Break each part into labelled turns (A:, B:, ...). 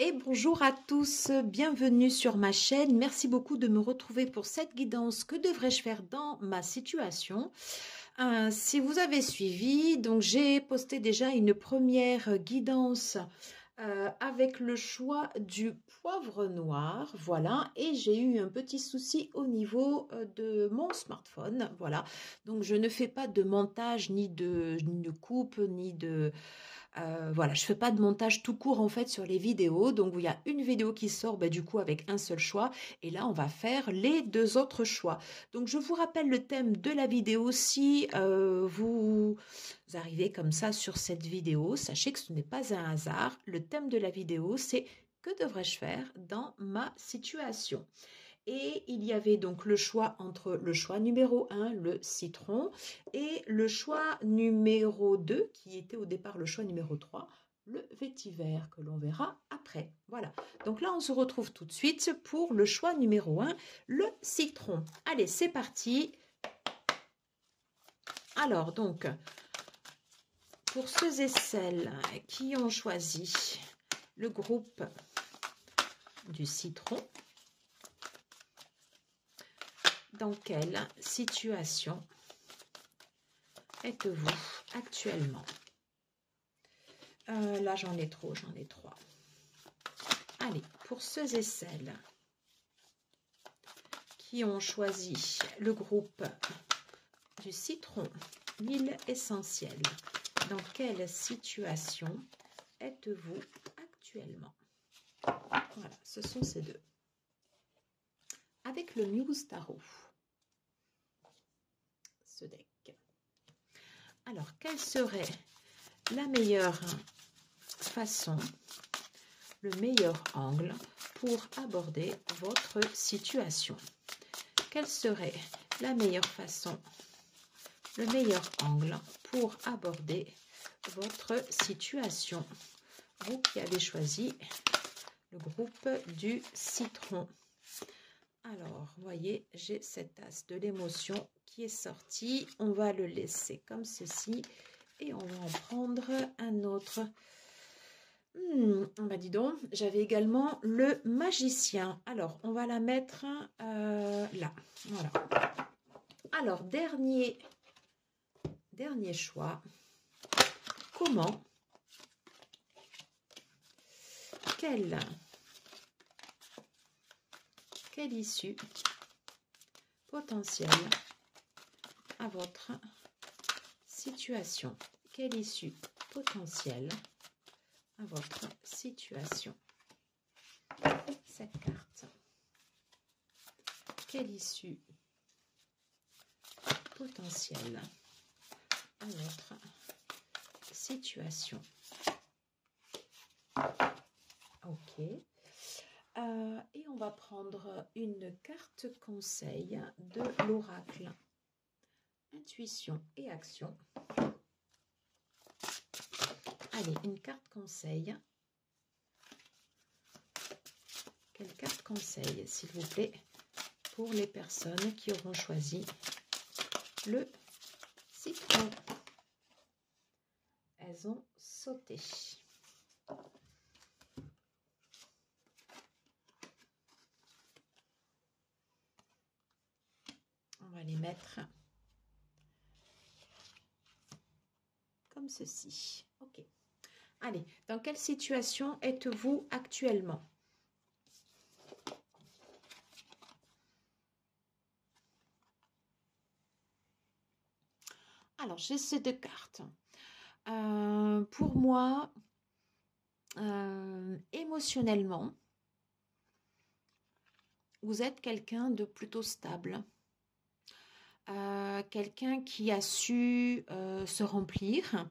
A: Et bonjour à tous, bienvenue sur ma chaîne. Merci beaucoup de me retrouver pour cette guidance. Que devrais-je faire dans ma situation? Si vous avez suivi, donc j'ai posté déjà une première guidance avec le choix du poivre noir, voilà, et j'ai eu un petit souci au niveau de mon smartphone, voilà. Donc je ne fais pas de montage, ni de coupe, ni de voilà, je fais pas de montage tout court en fait sur les vidéos. Donc il y a une vidéo qui sort du coup avec un seul choix. Et là, on va faire les deux autres choix. Donc je vous rappelle le thème de la vidéo. Si vous arrivez comme ça sur cette vidéo, sachez que ce n'est pas un hasard. Le thème de la vidéo, c'est que devrais-je faire dans ma situation? Et il y avait donc le choix entre le choix numéro 1, le citron, et le choix numéro 2, qui était au départ le choix numéro 3, le vétiver, que l'on verra après. Voilà, donc là on se retrouve tout de suite pour le choix numéro 1, le citron. Allez, c'est parti. Alors donc, pour ceux et celles qui ont choisi le groupe du citron, dans quelle situation êtes-vous actuellement? Là, j'en ai trop, j'en ai trois. Allez, pour ceux et celles qui ont choisi le groupe du citron, l'huile essentielle, dans quelle situation êtes-vous actuellement? Voilà, ce sont ces deux. Avec le Muse Tarot, ce deck. Alors, quelle serait la meilleure façon, le meilleur angle pour aborder votre situation? Quelle serait la meilleure façon, le meilleur angle pour aborder votre situation? Vous qui avez choisi le groupe du citron. Alors, vous voyez, j'ai cet as de l'émotion qui est sorti. On va le laisser comme ceci et on va en prendre un autre. Bah dis donc, j'avais également le magicien. Alors, on va la mettre là. Voilà. Alors, dernier choix. Comment, quelle issue potentielle à votre situation? Quelle issue potentielle à votre situation? Cette carte. Quelle issue potentielle à votre situation? Ok. Et on va prendre une carte conseil de l'oracle. Intuition et action. Allez, une carte conseil. Quelle carte conseil, s'il vous plaît, pour les personnes qui auront choisi le citron? Elles ont sauté. On va les mettre comme ceci. Ok. Allez, dans quelle situation êtes-vous actuellement? Alors, j'ai ces deux cartes. Pour moi, émotionnellement, vous êtes quelqu'un de plutôt stable. Quelqu'un qui a su se remplir,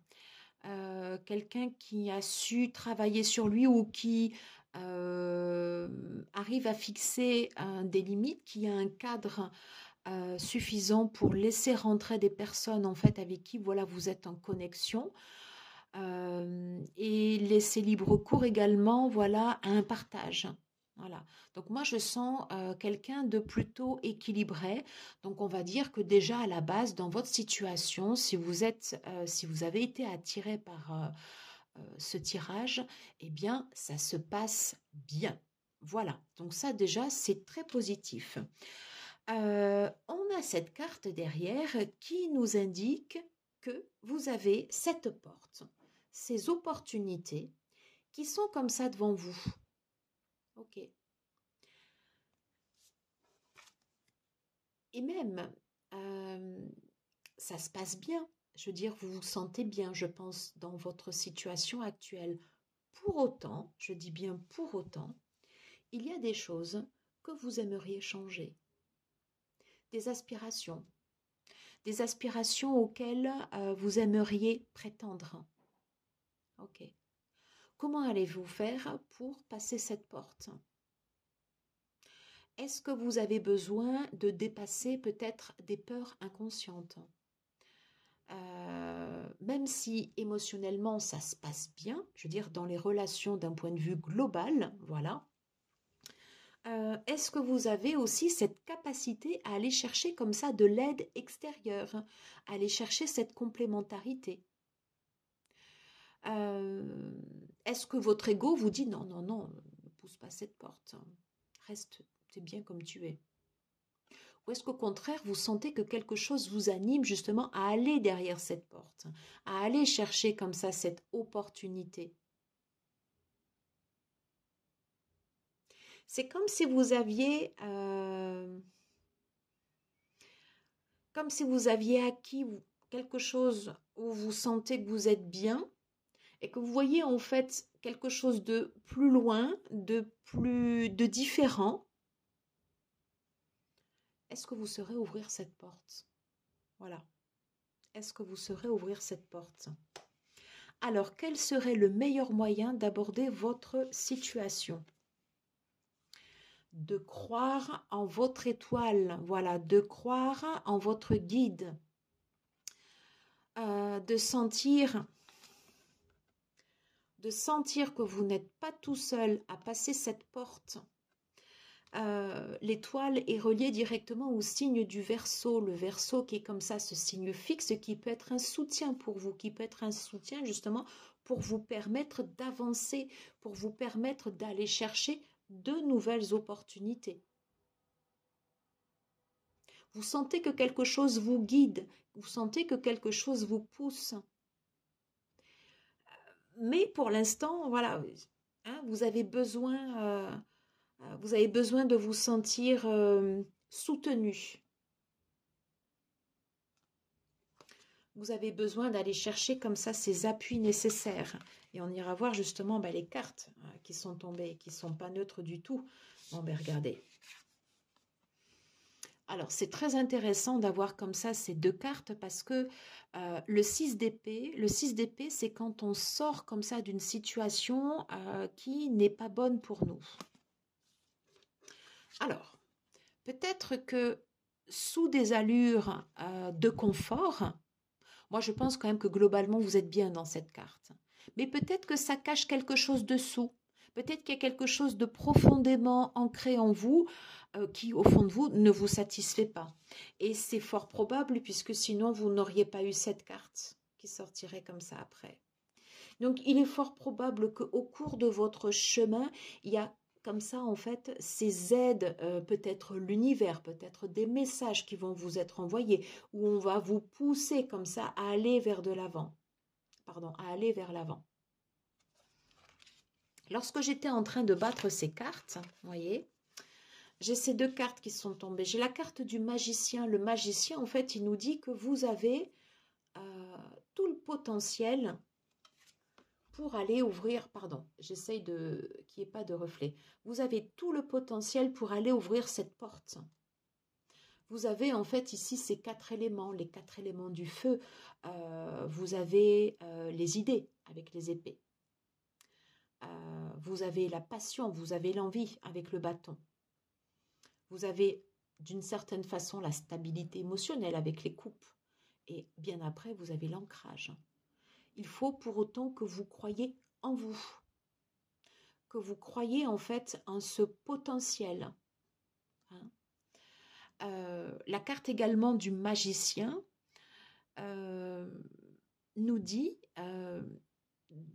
A: quelqu'un qui a su travailler sur lui ou qui arrive à fixer des limites, qui a un cadre suffisant pour laisser rentrer des personnes en fait avec qui voilà vous êtes en connexion et laisser libre cours également voilà à un partage. Voilà, donc moi je sens quelqu'un de plutôt équilibré. Donc on va dire que déjà à la base dans votre situation, si vous avez été attiré par ce tirage, eh bien, ça se passe bien. Voilà, donc ça déjà, c'est très positif. On a cette carte derrière qui nous indique que vous avez cette porte, ces opportunités qui sont comme ça devant vous. Ok. Et même, ça se passe bien. Je veux dire, vous vous sentez bien, je pense, dans votre situation actuelle. Pour autant, je dis bien pour autant, il y a des choses que vous aimeriez changer. Des aspirations auxquelles vous aimeriez prétendre. Ok. Comment allez-vous faire pour passer cette porte? Est-ce que vous avez besoin de dépasser peut-être des peurs inconscientes? Même si émotionnellement ça se passe bien, je veux dire dans les relations d'un point de vue global, voilà. Est-ce que vous avez aussi cette capacité à aller chercher comme ça de l'aide extérieure, à aller chercher cette complémentarité? Est-ce que votre ego vous dit non, non, non, ne pousse pas cette porte, reste, c'est bien comme tu es? Ou est-ce qu'au contraire, vous sentez que quelque chose vous anime justement à aller derrière cette porte, à aller chercher comme ça cette opportunité? C'est comme si vous aviez, acquis quelque chose où vous sentez que vous êtes bien et que vous voyez en fait quelque chose de plus loin, de différent. Est-ce que vous saurez ouvrir cette porte? Voilà. Est-ce que vous saurez ouvrir cette porte? Alors, quel serait le meilleur moyen d'aborder votre situation? De croire en votre étoile, voilà, de croire en votre guide, de sentir que vous n'êtes pas tout seul à passer cette porte. L'étoile est reliée directement au signe du Verseau, le Verseau qui est comme ça, ce signe fixe qui peut être un soutien pour vous, qui peut être un soutien justement pour vous permettre d'avancer, pour vous permettre d'aller chercher de nouvelles opportunités. Vous sentez que quelque chose vous guide, vous sentez que quelque chose vous pousse. Mais pour l'instant, voilà, hein, vous avez besoin de vous sentir soutenu. Vous avez besoin d'aller chercher comme ça ces appuis nécessaires. Et on ira voir justement les cartes qui sont tombées, qui ne sont pas neutres du tout. Bon, regardez. Alors, c'est très intéressant d'avoir comme ça ces deux cartes parce que le 6 d'épée, c'est quand on sort comme ça d'une situation qui n'est pas bonne pour nous. Alors, peut-être que sous des allures de confort, moi je pense quand même que globalement vous êtes bien dans cette carte. Mais peut-être que ça cache quelque chose dessous. Peut-être qu'il y a quelque chose de profondément ancré en vous qui, au fond de vous, ne vous satisfait pas. Et c'est fort probable puisque sinon vous n'auriez pas eu cette carte qui sortirait comme ça après. Donc il est fort probable qu'au cours de votre chemin, il y a comme ça en fait ces aides, peut-être l'univers, peut-être des messages qui vont vous être envoyés, où on va vous pousser comme ça à aller vers de l'avant. Pardon, à aller vers l'avant. Lorsque j'étais en train de battre ces cartes, vous voyez, j'ai ces deux cartes qui sont tombées. J'ai la carte du magicien. Le magicien, en fait, il nous dit que vous avez tout le potentiel pour aller ouvrir, pardon, j'essaye qu'il n'y ait pas de reflet. Vous avez tout le potentiel pour aller ouvrir cette porte. Vous avez en fait ici ces quatre éléments, les quatre éléments du feu. Vous avez les idées avec les épées. Vous avez la passion, vous avez l'envie avec le bâton. Vous avez d'une certaine façon la stabilité émotionnelle avec les coupes. Et bien après, vous avez l'ancrage. Il faut pour autant que vous croyiez en vous, que vous croyiez en fait en ce potentiel. Hein. La carte également du magicien nous dit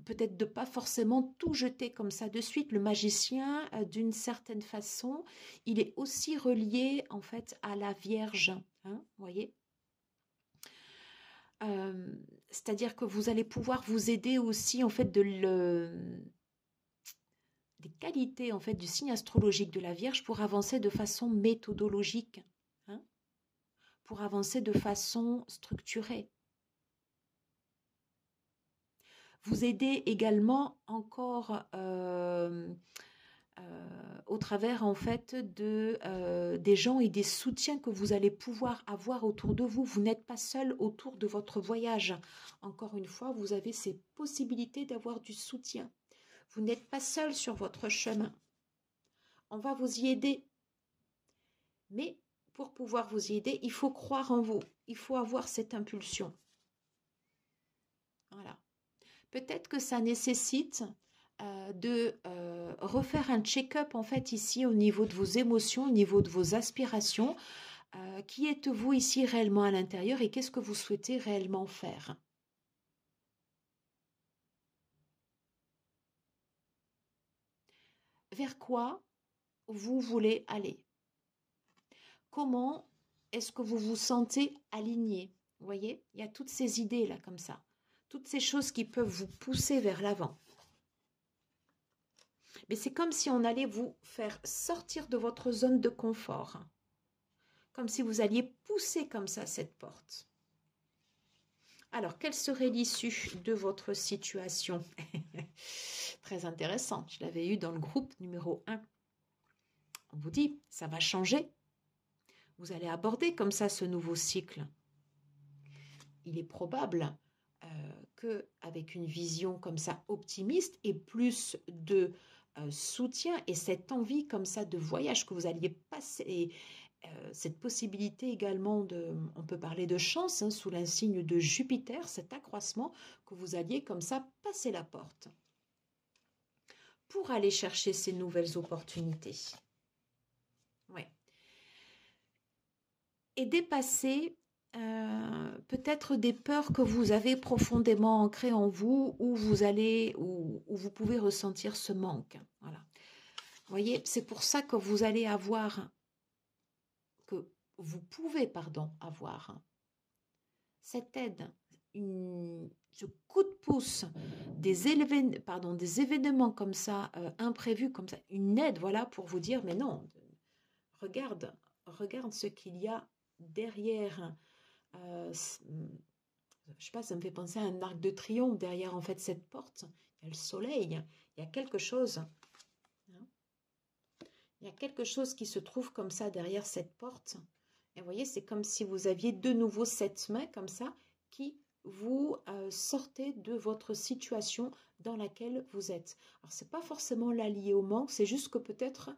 A: peut-être de pas forcément tout jeter comme ça de suite. Le magicien, d'une certaine façon, il est aussi relié en fait à la Vierge, hein, vous voyez. C'est-à-dire que vous allez pouvoir vous aider aussi en fait des qualités en fait du signe astrologique de la Vierge pour avancer de façon méthodologique, hein, pour avancer de façon structurée. Vous aider également encore au travers en fait des gens et des soutiens que vous allez pouvoir avoir autour de vous. Vous n'êtes pas seul autour de votre voyage. Encore une fois, vous avez ces possibilités d'avoir du soutien. Vous n'êtes pas seul sur votre chemin. On va vous y aider. Mais pour pouvoir vous y aider, il faut croire en vous. Il faut avoir cette impulsion. Voilà. Peut-être que ça nécessite de refaire un check-up en fait ici au niveau de vos émotions, au niveau de vos aspirations. Qui êtes-vous ici réellement à l'intérieur et qu'est-ce que vous souhaitez réellement faire? Vers quoi vous voulez aller? Comment est-ce que vous vous sentez aligné? Vous voyez, il y a toutes ces idées là comme ça. Toutes ces choses qui peuvent vous pousser vers l'avant. Mais c'est comme si on allait vous faire sortir de votre zone de confort. Comme si vous alliez pousser comme ça cette porte. Alors, quelle serait l'issue de votre situation? Très intéressant. Je l'avais eu dans le groupe numéro 1. On vous dit, ça va changer. Vous allez aborder comme ça ce nouveau cycle. Il est probable qu'avec une vision comme ça optimiste et plus de soutien et cette envie comme ça de voyage que vous alliez passer, cette possibilité également on peut parler de chance, hein, sous l'insigne de Jupiter, cet accroissement que vous alliez comme ça passer la porte pour aller chercher ces nouvelles opportunités. Ouais. Et dépasser peut-être des peurs que vous avez profondément ancrées en vous, où vous pouvez ressentir ce manque. Voilà. Vous voyez, c'est pour ça que vous allez avoir, que vous pouvez, avoir cette aide, ce coup de pouce, des événements comme ça, imprévus comme ça, une aide, voilà, pour vous dire, mais non, regarde ce qu'il y a derrière. Je sais pas, ça me fait penser à un arc de triomphe derrière en fait cette porte. Il y a le soleil, il y a quelque chose. Hein, il y a quelque chose qui se trouve comme ça derrière cette porte. Et vous voyez, c'est comme si vous aviez de nouveau cette main comme ça qui vous sortez de votre situation dans laquelle vous êtes. Alors, ce n'est pas forcément là lié au manque, c'est juste que peut-être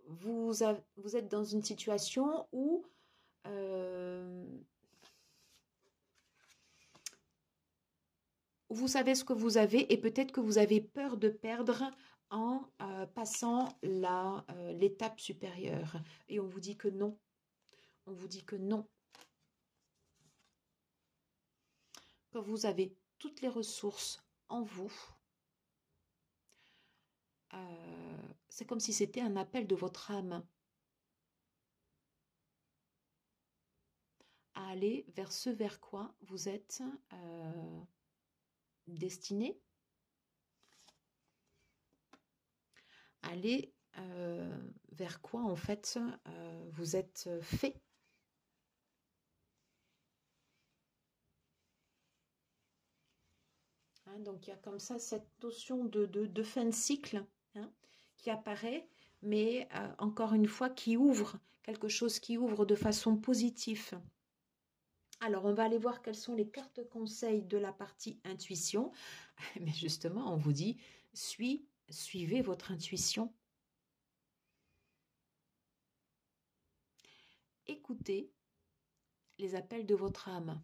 A: vous êtes dans une situation où vous savez ce que vous avez et peut-être que vous avez peur de perdre en passant l'étape supérieure. Et on vous dit que non. On vous dit que non. Que vous avez toutes les ressources en vous. C'est comme si c'était un appel de votre âme à aller vers ce vers quoi vous êtes destiné. Aller vers quoi en fait vous êtes fait. Hein, donc il y a comme ça cette notion de fin de cycle, hein, qui apparaît, mais encore une fois qui ouvre, quelque chose qui ouvre de façon positive. Alors on va aller voir quelles sont les cartes conseils de la partie intuition. Mais justement on vous dit suivez votre intuition. Écoutez les appels de votre âme.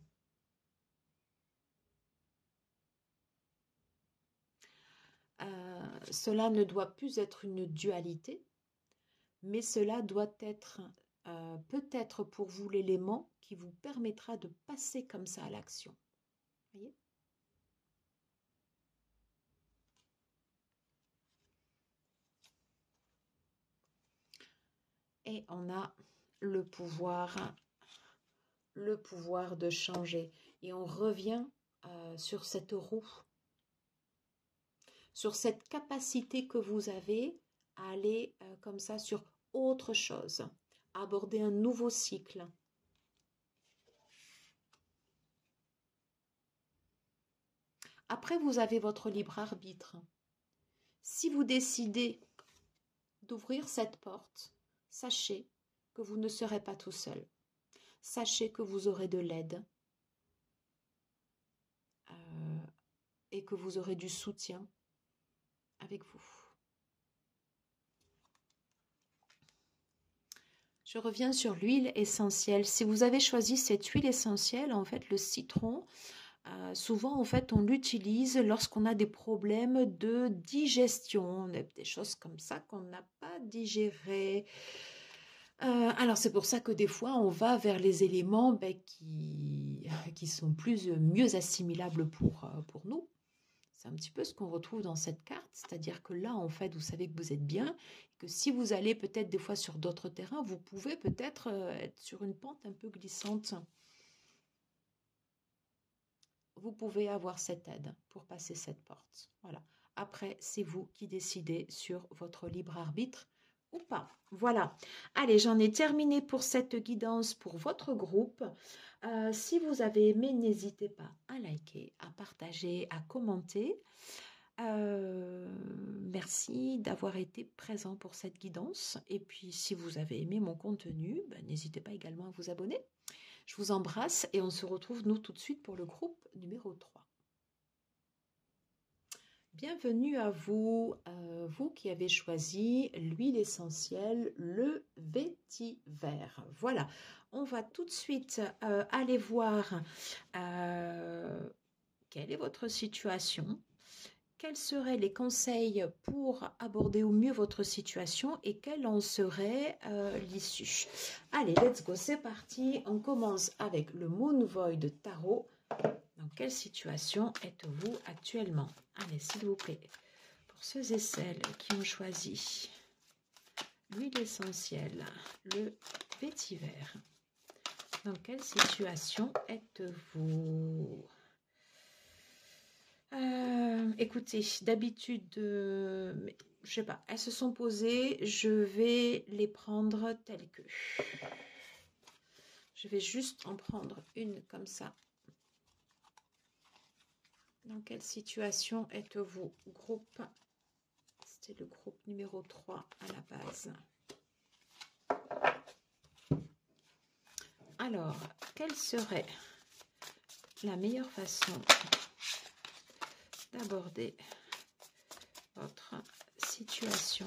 A: Cela ne doit plus être une dualité, mais cela doit être peut-être pour vous l'élément qui vous permettra de passer comme ça à l'action. Voyez ? et on a le pouvoir de changer. Et on revient sur cette roue, sur cette capacité que vous avez à aller comme ça sur autre chose, à aborder un nouveau cycle. Après, vous avez votre libre arbitre. Si vous décidez d'ouvrir cette porte, sachez que vous ne serez pas tout seul. Sachez que vous aurez de l'aide et que vous aurez du soutien avec vous. Je reviens sur l'huile essentielle. Si vous avez choisi cette huile essentielle, en fait, le citron, souvent, en fait, on l'utilise lorsqu'on a des problèmes de digestion, des choses comme ça qu'on n'a pas digérées. Alors, c'est pour ça que des fois, on va vers les éléments qui sont mieux assimilables pour nous. C'est un petit peu ce qu'on retrouve dans cette carte, c'est-à-dire que là, en fait, vous savez que vous êtes bien, et que si vous allez peut-être des fois sur d'autres terrains, vous pouvez peut-être être sur une pente un peu glissante. Vous pouvez avoir cette aide pour passer cette porte. Voilà. Après, c'est vous qui décidez sur votre libre arbitre ou pas. Voilà. Allez, j'en ai terminé pour cette guidance pour votre groupe. Si vous avez aimé, n'hésitez pas à liker, à partager, à commenter. Merci d'avoir été présent pour cette guidance. Et puis, si vous avez aimé mon contenu, n'hésitez pas également à vous abonner. Je vous embrasse et on se retrouve nous tout de suite pour le groupe numéro 3. Bienvenue à vous, vous qui avez choisi l'huile essentielle, le vétiver. Voilà, on va tout de suite aller voir quelle est votre situation, quels seraient les conseils pour aborder au mieux votre situation et quelle en serait l'issue. Allez, let's go, c'est parti. On commence avec le Moon Void Tarot. Dans quelle situation êtes-vous actuellement? Allez, s'il vous plaît, pour ceux et celles qui ont choisi l'huile essentielle, le vétiver, dans quelle situation êtes-vous? Écoutez, d'habitude, je sais pas, elles se sont posées, je vais les prendre telles que. Je vais juste en prendre une comme ça. Dans quelle situation êtes-vous? Groupe, c'était le groupe numéro 3 à la base. Alors, quelle serait la meilleure façon d'aborder votre situation?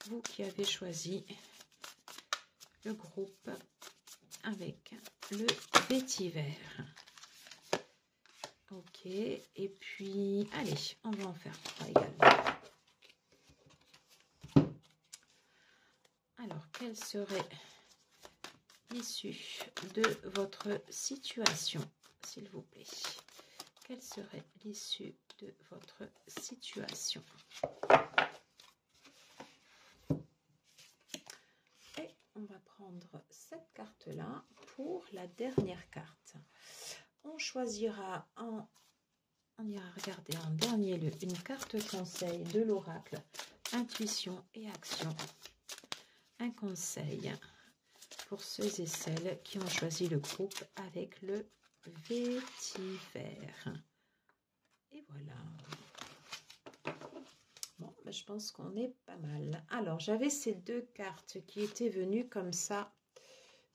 A: Vous qui avez choisi le groupe avec le vétiver. Ok, et puis, allez, on va en faire 3 également. Alors, quelle serait l'issue de votre situation, s'il vous plaît? Quelle serait l'issue de votre situation? Et on va prendre cette carte-là pour la dernière carte. On choisira on ira regarder en dernier lieu une carte conseil de l'oracle, intuition et action. Un conseil pour ceux et celles qui ont choisi le groupe avec le vétiver. Et voilà. Bon, je pense qu'on est pas mal. Alors, j'avais ces deux cartes qui étaient venues comme ça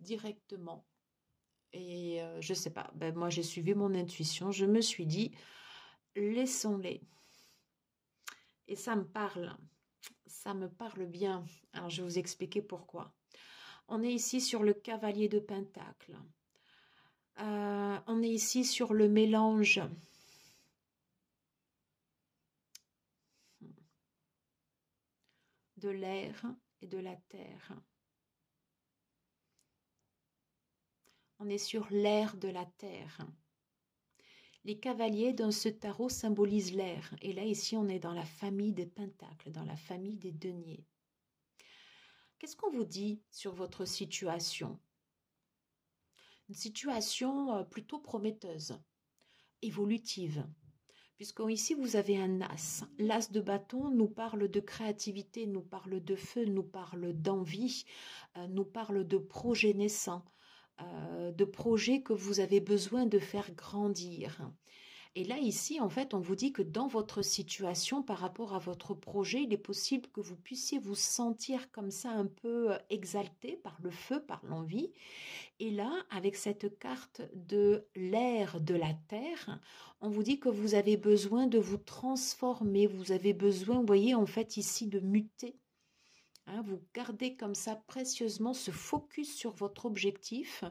A: directement. Et je sais pas, moi j'ai suivi mon intuition, je me suis dit, laissons-les. Et ça me parle bien. Alors je vais vous expliquer pourquoi. On est ici sur le cavalier de Pentacle. On est ici sur le mélange de l'air et de la terre. On est sur l'air de la terre. Les cavaliers dans ce tarot symbolisent l'air. Et là, ici, on est dans la famille des pentacles, dans la famille des deniers. Qu'est-ce qu'on vous dit sur votre situation? Une situation plutôt prometteuse, évolutive. Puisque ici vous avez un as. L'as de bâton nous parle de créativité, nous parle de feu, nous parle d'envie, nous parle de projets naissants, de projets que vous avez besoin de faire grandir. Et là, ici, en fait, on vous dit que dans votre situation, par rapport à votre projet, il est possible que vous puissiez vous sentir comme ça un peu exalté par le feu, par l'envie. Et là, avec cette carte de l'air, de la terre, on vous dit que vous avez besoin de vous transformer, vous avez besoin, vous voyez, en fait, ici, de muter. Hein, vous gardez comme ça précieusement ce focus sur votre objectif.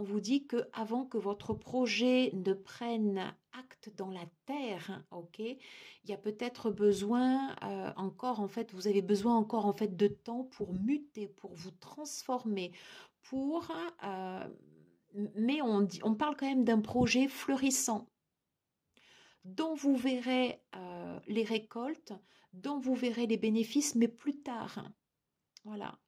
A: On vous dit que avant que votre projet ne prenne acte dans la terre, ok, il y a peut-être besoin encore, en fait, vous avez besoin encore en fait de temps pour muter, pour vous transformer, pour mais on parle quand même d'un projet fleurissant dont vous verrez les récoltes, dont vous verrez les bénéfices, mais plus tard. Voilà.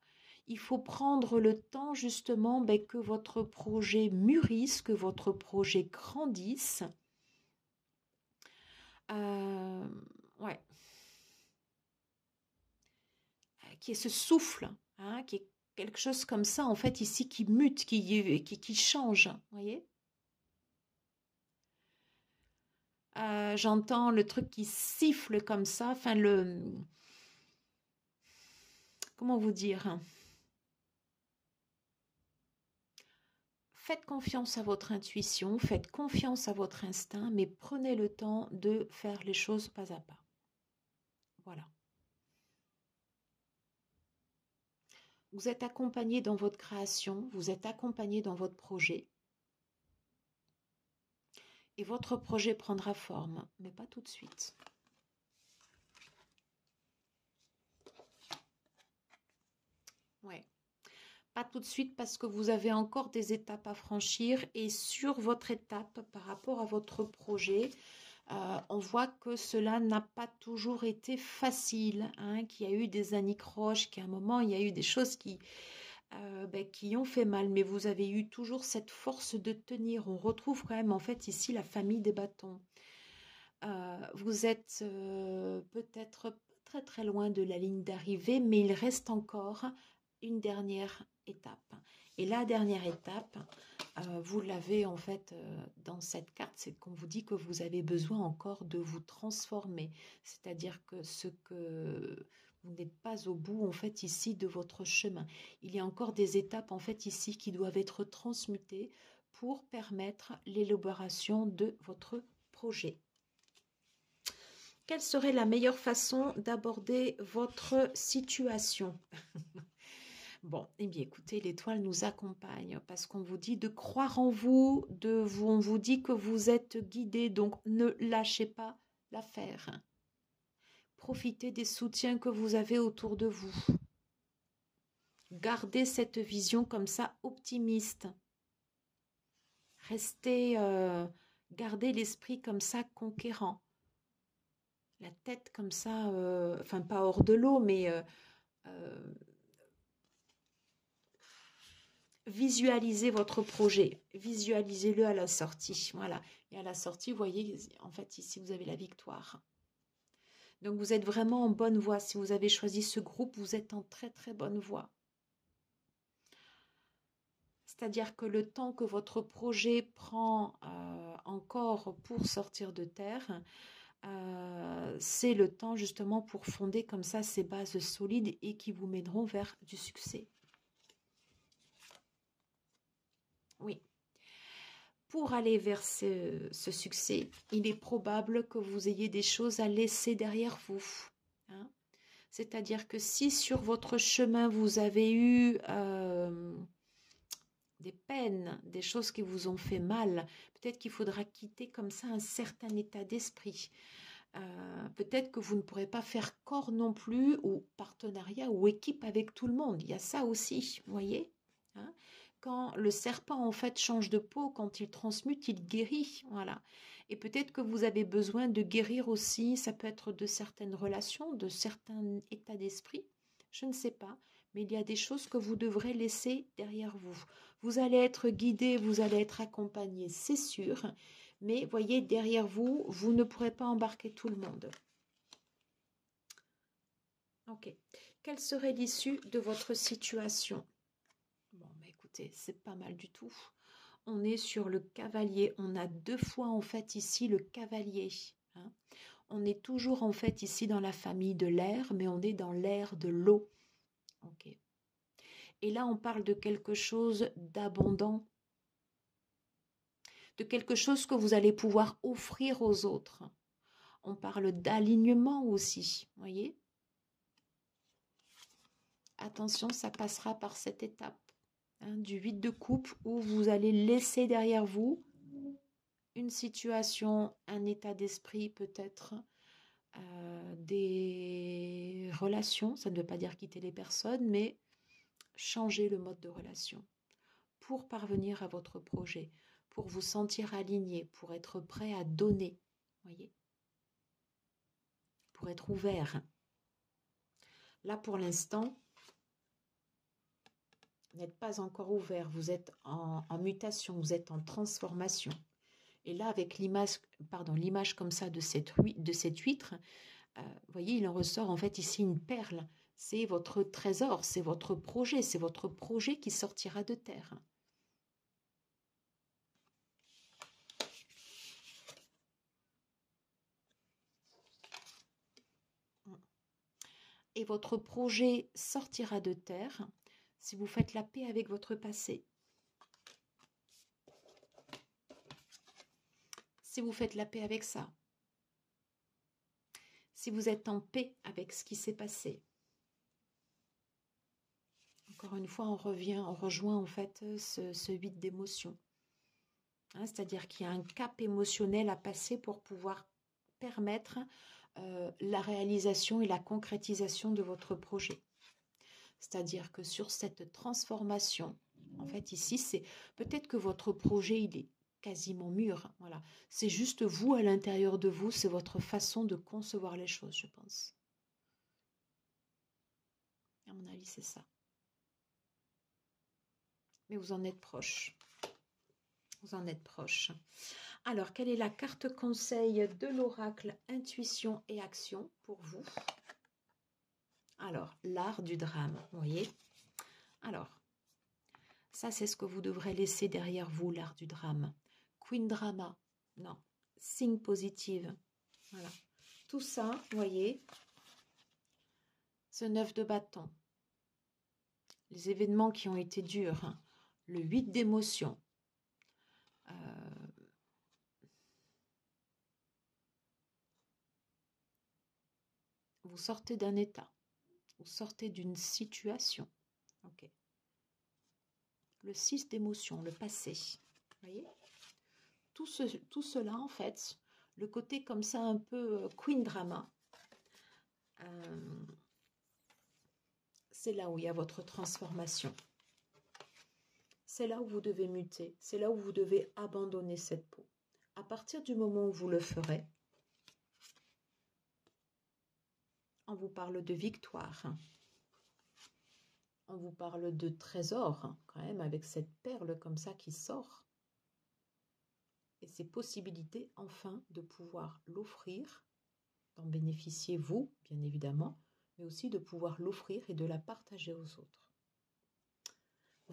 A: Il faut prendre le temps justement que votre projet mûrisse, que votre projet grandisse. Ouais. Qui est ce souffle, hein, qui est quelque chose comme ça, en fait, ici, qui mute, qui change. Vous voyez? J'entends le truc qui siffle comme ça, enfin le... Comment vous dire? Faites confiance à votre intuition, faites confiance à votre instinct, mais prenez le temps de faire les choses pas à pas. Voilà. Vous êtes accompagné dans votre création, vous êtes accompagné dans votre projet. Et votre projet prendra forme, mais pas tout de suite. Ouais. Pas tout de suite parce que vous avez encore des étapes à franchir et sur votre étape par rapport à votre projet, on voit que cela n'a pas toujours été facile, hein, qu'il y a eu des anicroches, qu'à un moment il y a eu des choses qui ont fait mal, mais vous avez eu toujours cette force de tenir. On retrouve quand même en fait ici la famille des bâtons. Vous êtes peut-être très très loin de la ligne d'arrivée, mais il reste encore une dernière étape. Et la dernière étape, vous l'avez en fait dans cette carte, c'est qu'on vous dit que vous avez besoin encore de vous transformer. C'est-à-dire que ce que vous n'êtes pas au bout en fait ici de votre chemin. Il y a encore des étapes en fait ici qui doivent être transmutées pour permettre l'élaboration de votre projet. Quelle serait la meilleure façon d'aborder votre situation? Bon, eh bien écoutez, l'étoile nous accompagne parce qu'on vous dit de croire en vous, on vous dit que vous êtes guidé, donc ne lâchez pas l'affaire. Profitez des soutiens que vous avez autour de vous. Gardez cette vision comme ça optimiste. Gardez l'esprit comme ça conquérant. La tête comme ça, enfin pas hors de l'eau, mais visualisez votre projet, visualisez-le à la sortie, voilà. Et à la sortie, vous voyez, en fait, ici, vous avez la victoire. Donc, vous êtes vraiment en bonne voie. Si vous avez choisi ce groupe, vous êtes en très, très bonne voie. C'est-à-dire que le temps que votre projet prend encore pour sortir de terre, c'est le temps justement pour fonder comme ça ces bases solides et qui vous mèneront vers du succès. Oui. Pour aller vers ce succès, il est probable que vous ayez des choses à laisser derrière vous. Hein. C'est-à-dire que si sur votre chemin vous avez eu des peines, des choses qui vous ont fait mal, peut-être qu'il faudra quitter comme ça un certain état d'esprit. Peut-être que vous ne pourrez pas faire corps non plus ou partenariat ou équipe avec tout le monde. Il y a ça aussi, vous voyez, hein. Quand le serpent en fait change de peau, quand il transmute, il guérit, voilà. Et peut-être que vous avez besoin de guérir aussi, ça peut être de certaines relations, de certains états d'esprit, je ne sais pas, mais il y a des choses que vous devrez laisser derrière vous. Vous allez être guidé, vous allez être accompagné, c'est sûr, mais voyez, derrière vous, vous ne pourrez pas embarquer tout le monde. Ok. Quelle serait l'issue de votre situation? Bon, bah écoutez, c'est pas mal du tout. On est sur le cavalier. On a 2 fois en fait ici le cavalier. Hein. On est toujours en fait ici dans la famille de l'air, mais on est dans l'air de l'eau. Ok. Et là, on parle de quelque chose d'abondant, de quelque chose que vous allez pouvoir offrir aux autres. On parle d'alignement aussi, voyez? Attention, ça passera par cette étape hein, du 8 de coupe où vous allez laisser derrière vous une situation, un état d'esprit peut-être, des relations. Ça ne veut pas dire quitter les personnes, mais changer le mode de relation pour parvenir à votre projet, pour vous sentir aligné, pour être prêt à donner, voyez, pour être ouvert. Là, pour l'instant, vous n'êtes pas encore ouvert, vous êtes en mutation, vous êtes en transformation. Et là, avec l'image comme ça de cette huître, vous voyez, il en ressort en fait ici une perle. C'est votre trésor, c'est votre projet qui sortira de terre. Et votre projet sortira de terre si vous faites la paix avec votre passé. Si vous faites la paix avec ça. Si vous êtes en paix avec ce qui s'est passé. Encore une fois, on rejoint en fait ce 8 d'émotions. Hein, c'est-à-dire qu'il y a un cap émotionnel à passer pour pouvoir permettre la réalisation et la concrétisation de votre projet. C'est-à-dire que sur cette transformation, en fait ici, c'est peut-être que votre projet, il est quasiment mûr. Voilà. C'est juste vous, à l'intérieur de vous, c'est votre façon de concevoir les choses, je pense. À mon avis, c'est ça. Mais vous en êtes proche. Vous en êtes proche. Alors, quelle est la carte conseil de l'oracle intuition et action pour vous? Alors, l'art du drame, vous voyez? Alors, ça, c'est ce que vous devrez laisser derrière vous, l'art du drame. Queen drama, non. Signe positive, voilà. Tout ça, vous voyez, ce 9 de bâton. Les événements qui ont été durs, hein. Le 8 d'émotion. Vous sortez d'un état. Vous sortez d'une situation. Ok. Le 6 d'émotion, le passé. Vous voyez? Tout cela, en fait, le côté comme ça un peu queen drama, c'est là où il y a votre transformation. C'est là où vous devez muter. C'est là où vous devez abandonner cette peau. À partir du moment où vous le ferez, on vous parle de victoire. On vous parle de trésor, quand même, avec cette perle comme ça qui sort. Et ces possibilités, enfin, de pouvoir l'offrir, d'en bénéficier vous, bien évidemment, mais aussi de pouvoir l'offrir et de la partager aux autres.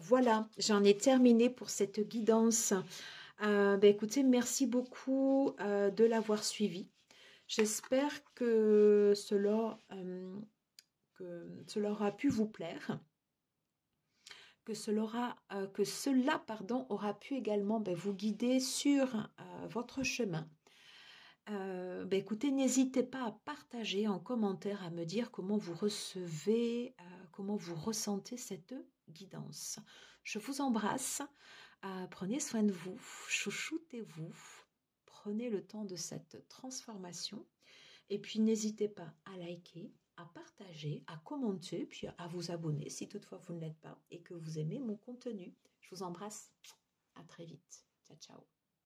A: Voilà, j'en ai terminé pour cette guidance. Écoutez, merci beaucoup de l'avoir suivi. J'espère que cela aura pu vous plaire. Que cela aura pu également vous guider sur votre chemin. Écoutez, n'hésitez pas à partager en commentaire, à me dire comment vous recevez, comment vous ressentez cette guidance. Je vous embrasse, prenez soin de vous, chouchoutez-vous, prenez le temps de cette transformation et puis n'hésitez pas à liker, à partager, à commenter, puis à vous abonner si toutefois vous ne l'êtes pas et que vous aimez mon contenu. Je vous embrasse, à très vite, ciao ciao.